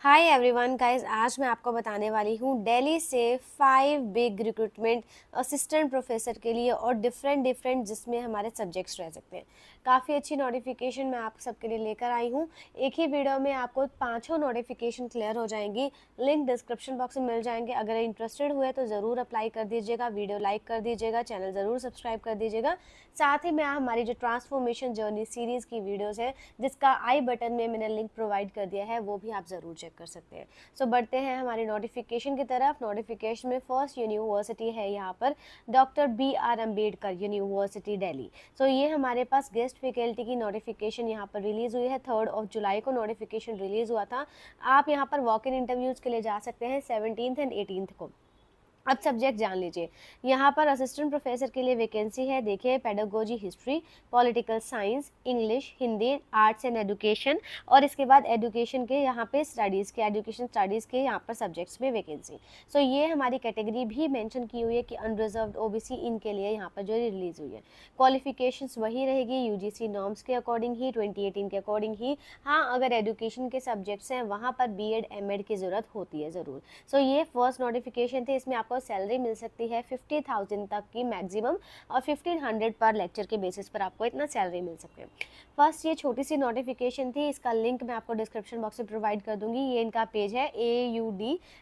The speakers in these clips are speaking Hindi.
हाय एवरीवन गाइस, आज मैं आपको बताने वाली हूँ दिल्ली से 5 बिग रिक्रूटमेंट असिस्टेंट प्रोफेसर के लिए और डिफरेंट डिफरेंट जिसमें हमारे सब्जेक्ट्स रह सकते हैं। काफ़ी अच्छी नोटिफिकेशन मैं आप सबके लिए लेकर आई हूँ। एक ही वीडियो में आपको पांचों नोटिफिकेशन क्लियर हो जाएंगी। लिंक डिस्क्रिप्शन बॉक्स में मिल जाएंगे। अगर इंटरेस्टेड हुए तो ज़रूर अप्लाई कर दीजिएगा, वीडियो लाइक कर दीजिएगा, चैनल ज़रूर सब्सक्राइब कर दीजिएगा। साथ ही में हमारी जो ट्रांसफॉर्मेशन जर्नी सीरीज़ की वीडियोज़ है जिसका आई बटन में मैंने लिंक प्रोवाइड कर दिया है, वो भी आप ज़रूर चेक कर सकते हैं। सो बढ़ते हैं हमारी नोटिफिकेशन की तरफ। नोटिफिकेशन में फर्स्ट यूनिवर्सिटी है यहाँ पर doctor BR Ambedkar university Delhi. So ये हमारे पास गेस्ट फैकल्टी की नोटिफिकेशन यहाँ पर रिलीज़ हुई है। 3 जुलाई को नोटिफिकेशन रिलीज़ हुआ था। आप यहाँ पर वॉक इन इंटरव्यूज़ के लिए जा सकते हैं 17 एंड 18 को। अब सब्जेक्ट जान लीजिए। यहाँ पर असिस्टेंट प्रोफेसर के लिए वैकेंसी है। देखिए, pedagogy, history, political science, English, Hindi, arts and education और इसके बाद एजुकेशन के यहाँ पे स्टडीज़ के एजुकेशन स्टडीज़ के यहाँ पर सब्जेक्ट्स में वैकेंसी। सो ये हमारी कैटेगरी भी मेंशन की हुई है कि अनरिजर्व्ड OBC इनके लिए यहाँ पर जो रिलीज़ हुई है। क्वालिफिकेशंस वही रहेगी UGC नॉर्म्स के अकॉर्डिंग ही, 2018 के अकॉर्डिंग ही। हाँ, अगर एजुकेशन के सब्जेक्ट्स हैं वहाँ पर BEd MAd की ज़रूरत होती है ज़रूर। सो ये फर्स्ट नोटिफिकेशन थी। इसमें आपको सैलरी मिल सकती है 50,000 तक की मैक्सिमम और 1500 पर लेक्चर के बेसिस पर आपको इतना सैलरी मिल सकते हैं। फर्स्ट ये छोटी सी नोटिफिकेशन थी। इसका लिंक मैं आपको डिस्क्रिप्शन बॉक्स में प्रोवाइड कर दूंगी। ये इनका पेज है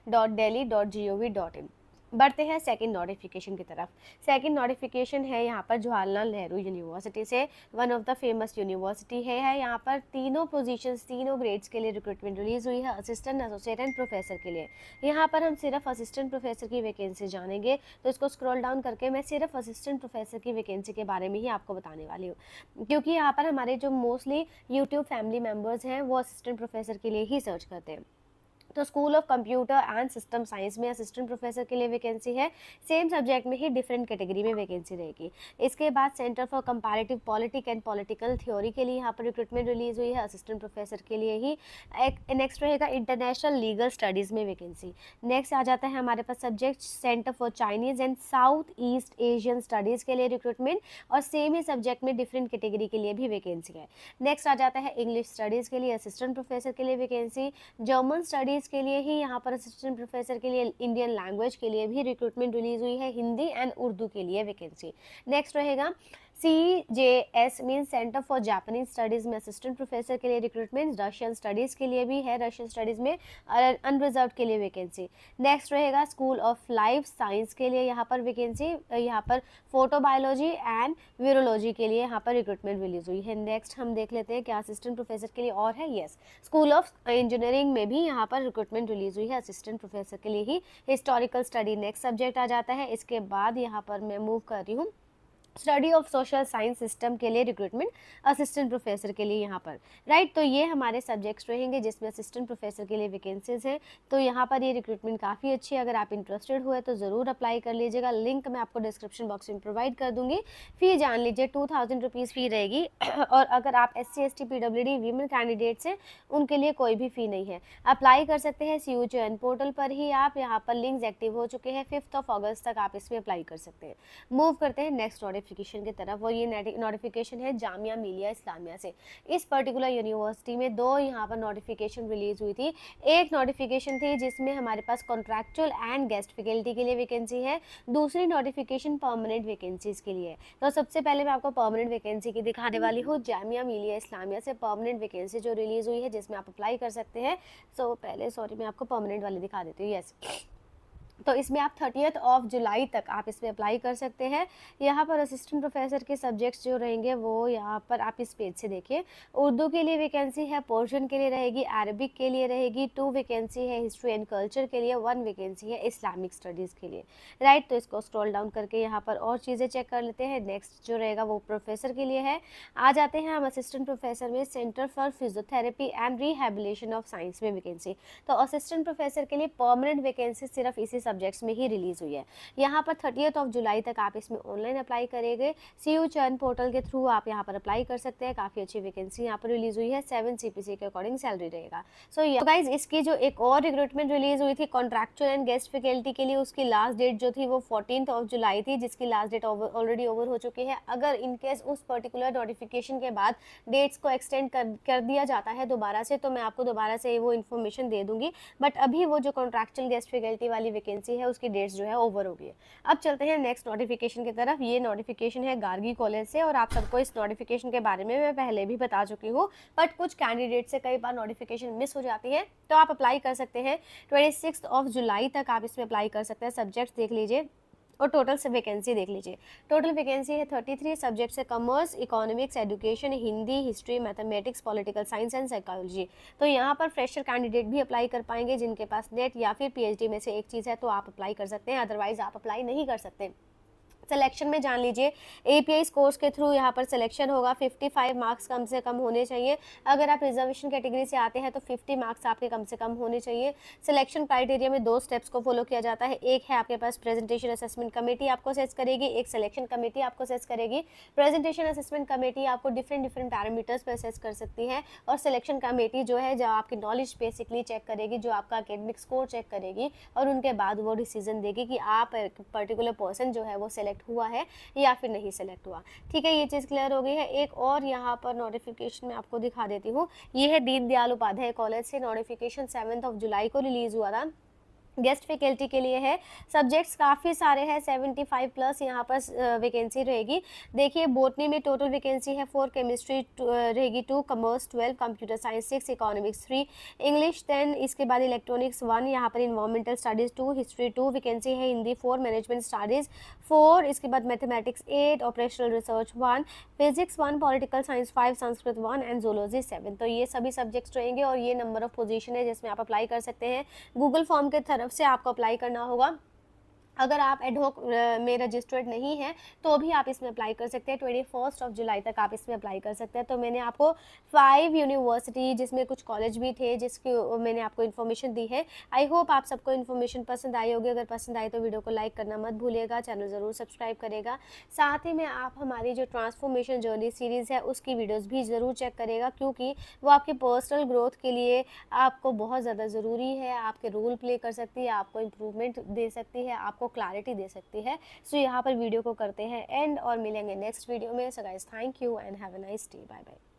aud.delhi.gov.in। बढ़ते हैं सेकंड नोटिफिकेशन की तरफ। सेकंड नोटिफिकेशन है यहाँ पर जवाहरलाल नेहरू यूनिवर्सिटी से, one of the famous university है। यहाँ पर तीनों पोजीशंस, तीनों ग्रेड्स के लिए रिक्रूटमेंट रिलीज हुई है, असिस्टेंट, एसोसिएट एंड प्रोफेसर के लिए। यहाँ पर हम सिर्फ असिस्टेंट प्रोफेसर की वैकेंसी जानेंगे, तो इसको स्क्रॉल डाउन करके मैं सिर्फ असिस्टेंट प्रोफेसर की वैकेंसी के बारे में ही आपको बताने वाली हूँ, क्योंकि यहाँ पर हमारे जो मोस्टली यूट्यूब फैमिली मेम्बर्स हैं वो असिस्टेंट प्रोफेसर के लिए ही सर्च करते हैं। तो school of computer and system science में असिस्टेंट प्रोफेसर के लिए वैकेंसी है। सेम सब्जेक्ट में ही डिफरेंट कैटेगरी में वैकेंसी रहेगी। इसके बाद centre for comparative politic and political theory के लिए यहाँ पर रिक्रूटमेंट रिलीज हुई है, असिस्टेंट प्रोफेसर के लिए ही। नेक्स्ट रहेगा इंटरनेशनल लीगल स्टडीज़ में वैकेंसी। नेक्स्ट आ जाता है हमारे पास subject centre for Chinese and South East Asian studies के लिए रिक्रूटमेंट, और सेम ही सब्जेक्ट में डिफरेंट कैटेगरी के लिए भी वैकेंसी है। नेक्स्ट आ जाता है इंग्लिश स्टडीज़ के लिए असिस्टेंट प्रोफेसर के लिए वैकेंसी। जर्मन स्टडीज़ के लिए ही यहाँ पर असिस्टेंट प्रोफेसर के लिए, इंडियन लैंग्वेज के लिए भी रिक्रूटमेंट रिलीज हुई है, हिंदी एंड उर्दू के लिए वैकेंसी। नेक्स्ट रहेगा CJS mean centre for Japanese studies में असिस्टेंट प्रोफेसर के लिए रिक्रूटमेंट। रशियन स्टडीज़ के लिए भी है, रशियन स्टडीज़ में अनरिजर्व के लिए वैकेंसी। नेक्स्ट रहेगा स्कूल ऑफ लाइफ साइंस के लिए यहाँ पर वैकेंसी। यहाँ पर फोटोबायोलॉजी एंड वीरोलॉजी के लिए यहाँ पर रिक्रूटमेंट रिलीज हुई है। नेक्स्ट हम देख लेते हैं क्या असिस्टेंट प्रोफेसर के लिए और है। यस, स्कूल ऑफ इंजीनियरिंग में भी यहाँ पर रिक्रूटमेंट रिलीज हुई है असिस्टेंट प्रोफेसर के लिए ही। हिस्टोरिकल स्टडी नेक्स्ट सब्जेक्ट आ जाता है। इसके बाद यहाँ पर मैं मूव कर रही हूँ study of social science system के लिए रिक्रूटमेंट असिस्टेंट प्रोफेसर के लिए यहाँ पर, राइट। तो ये हमारे सब्जेक्ट्स रहेंगे जिसमें असिस्टेंट प्रोफेसर के लिए वैकेंसीज हैं। तो यहाँ पर ये रिक्रूटमेंट काफ़ी अच्छी है। अगर आप इंटरेस्टेड हुए तो ज़रूर अप्लाई कर लीजिएगा। लिंक मैं आपको डिस्क्रिप्शन बॉक्स में प्रोवाइड कर दूंगी। फ़ी जान लीजिए, 2000 रुपीज़ फ़ी रहेगी और अगर आप SC ST PWD women candidates हैं उनके लिए कोई भी फ़ी नहीं है। अप्लाई कर सकते हैं CUHN पोर्टल पर ही। आप यहाँ पर लिंक्स एक्टिव हो चुके हैं, 5 अगस्त तक आप इसमें अप्लाई कर सकते हैं। मूव करते हैं नेक्स्ट नोटिफिकेशन की तरफ। वो ये नोटिफिकेशन है जामिया मिलिया इस्लामिया से। इस पर्टिकुलर यूनिवर्सिटी में 2 यहाँ पर नोटिफिकेशन रिलीज हुई थी। एक नोटिफिकेशन थी जिसमें हमारे पास कॉन्ट्रैक्चुअल एंड गेस्ट फैकल्टी के लिए वैकेंसी है। दूसरी नोटिफिकेशन परमानेंट वैकेंसीज के लिए है। तो सबसे पहले मैं आपको परमानेंट वैकेंसी की दिखाने वाली हूँ। जामिया मिलिया इस्लामिया से परमानेंट वैकेंसी जो रिलीज हुई है जिसमें आप अप्लाई कर सकते हैं। सो पहले मैं आपको परमानेंट वाली दिखा देती हूँ। यस, तो इसमें आप 30 जुलाई तक आप इसमें अप्लाई कर सकते हैं। यहाँ पर असिस्टेंट प्रोफेसर के सब्जेक्ट्स जो रहेंगे वो यहाँ पर आप इस पेज से देखिए। उर्दू के लिए वैकेंसी है, पर्शियन के लिए रहेगी, अरबिक के लिए रहेगी, 2 वैकेंसी है, हिस्ट्री एंड कल्चर के लिए 1 वैकेंसी है, इस्लामिक स्टडीज़ के लिए, राइट। तो इसको स्क्रॉल डाउन करके यहाँ पर और चीज़ें चेक कर लेते हैं। नेक्स्ट जो रहेगा वो प्रोफेसर के लिए है। आ जाते हैं हम असिस्टेंट प्रोफेसर में, centre for physiotherapy and rehabilitation of science में वैकेंसी। तो असिस्टेंट प्रोफेसर के लिए परमानेंट वैकेंसी सिर्फ इसी सब्जेक्ट्स में ही रिलीज़ हुई है। यहाँ पर 30 जुलाई तक आप इसमें ऑनलाइन अप्लाई करेंगे। CU चर्न पोर्टल के थ्रू आप यहाँ पर अप्लाई कर सकते हैं। काफ़ी अच्छी वैकेंसी यहाँ पर रिलीज़ हुई है। 7 CPC के अकॉर्डिंग सैलरी रहेगा। सो गाइज इसकी जो एक और रिक्रूटमेंट रिलीज़ हुई थी कॉन्ट्रैक्चुअल एंड गेस्ट फैकल्टी के लिए, उसकी लास्ट डेट जो थी वो 14 जुलाई थी, जिसकी लास्ट डेट ऑलरेडी ओवर हो चुकी है। अगर इनकेस उस पर्टिकुलर नोटिफिकेशन के बाद डेट्स को एक्सटेंड कर दिया जाता है दोबारा से, तो मैं आपको दोबारा से वो इन्फॉर्मेशन दे दूंगी। बट अभी वो जो कॉन्ट्रैक्चुअल गेस्ट फैकल्टी वाली वैकेंसी है उसकी डेट्स जो है ओवर हो गई है। अब चलते हैं नेक्स्ट नोटिफिकेशन की तरफ। ये नोटिफिकेशन है गार्गी कॉलेज से, और आप सबको इस नोटिफिकेशन के बारे में मैं पहले भी बता चुकी हूँ, बट कुछ कैंडिडेट से कई बार नोटिफिकेशन मिस हो जाती है, तो आप अप्लाई कर सकते हैं। 26 जुलाई तक आप इसमें अप्लाई कर सकते हैं। सब्जेक्ट्स देख लीजिए और टोटल से वैकेंसी देख लीजिए। टोटल वैकेंसी है 33 सब्जेक्ट्स है, commerce, economics, education, Hindi, history, mathematics, political science and psychology. तो यहाँ पर फ्रेशर कैंडिडेट भी अप्लाई कर पाएंगे जिनके पास नेट या फिर PhD में से एक चीज़ है, तो आप अप्लाई कर सकते हैं, अदरवाइज आप अप्लाई नहीं कर सकते। सिलेक्शन में जान लीजिए API कोर्स के थ्रू यहाँ पर सिलेक्शन होगा। 55 मार्क्स कम से कम होने चाहिए। अगर आप रिजर्वेशन कैटेगरी से आते हैं तो 50 मार्क्स आपके कम से कम होने चाहिए। सिलेक्शन क्राइटेरिया में 2 स्टेप्स को फॉलो किया जाता है। एक है आपके पास प्रेजेंटेशन असेसमेंट कमेटी आपको असेस करेगी, एक सिलेक्शन कमेटी आपको असेस करेगी। प्रेजेंटेशन असेसमेंट कमेटी आपको डिफरेंट पैरामीटर्स पर असेस कर सकती है, और सिलेक्शन कमेटी जो है जो आपकी नॉलेज बेसिकली चेक करेगी, जो आपका अकेडमिक स्कोर चेक करेगी, और उनके बाद वो डिसीजन देगी कि आप पर्टिकुलर पर्सन जो है वो सिलेक्ट हुआ है या फिर नहीं सिलेक्ट हुआ। ठीक है, ये चीज़ क्लियर हो गई है। एक और यहाँ पर नोटिफिकेशन मैं आपको दिखा देती हूँ। ये है दीनदयाल उपाध्याय कॉलेज से, नोटिफिकेशन 7 जुलाई को रिलीज़ हुआ था। गेस्ट फैकल्टी के लिए है। सब्जेक्ट्स काफ़ी सारे हैं, 75 प्लस यहाँ पर वैकेंसी रहेगी। देखिए बॉटनी में टोटल वैकेंसी है 4, केमिस्ट्री रहेगी 2, commerce 12, computer science 6, economics 3, English 10, इसके बाद इलेक्ट्रॉनिक्स 1, यहाँ पर इन्वायरमेंटल स्टडीज़ 2, हिस्ट्री 2, वैकेंसी है हिंदी 4, मैनेजमेंट स्टडीज़ 4, इसके बाद mathematics 8, operational research 1, physics 1, political science 5, Sanskrit 1 and zoology 7। तो ये सभी सब्जेक्ट्स रहेंगे, और ये नंबर ऑफ पोजीशन है जिसमें आप अप्लाई कर सकते हैं। गूगल फॉर्म के तरफ से आपको अप्लाई करना होगा। अगर आप एडहॉक में रजिस्टर्ड नहीं हैं तो भी आप इसमें अप्लाई कर सकते हैं। 21 जुलाई तक आप इसमें अप्लाई कर सकते हैं। तो मैंने आपको 5 यूनिवर्सिटी जिसमें कुछ कॉलेज भी थे जिसकी मैंने आपको इन्फॉर्मेशन दी है। आई होप आप सबको इन्फॉर्मेशन पसंद आई होगी। अगर पसंद आई तो वीडियो को लाइक करना मत भूलिएगा, चैनल ज़रूर सब्सक्राइब करेगा। साथ ही में आप हमारी जो ट्रांसफॉर्मेशन जर्नी सीरीज़ है उसकी वीडियोज़ भी ज़रूर चेक करेगा, क्योंकि वो आपकी पर्सनल ग्रोथ के लिए आपको बहुत ज़्यादा ज़रूरी है। आपके रोल प्ले कर सकती है, आपको इम्प्रूवमेंट दे सकती है, आपको क्लैरिटी दे सकती है। सो यहाँ पर वीडियो को करते हैं एंड, और मिलेंगे नेक्स्ट वीडियो में। So guys, thank you and have a nice day. Bye bye.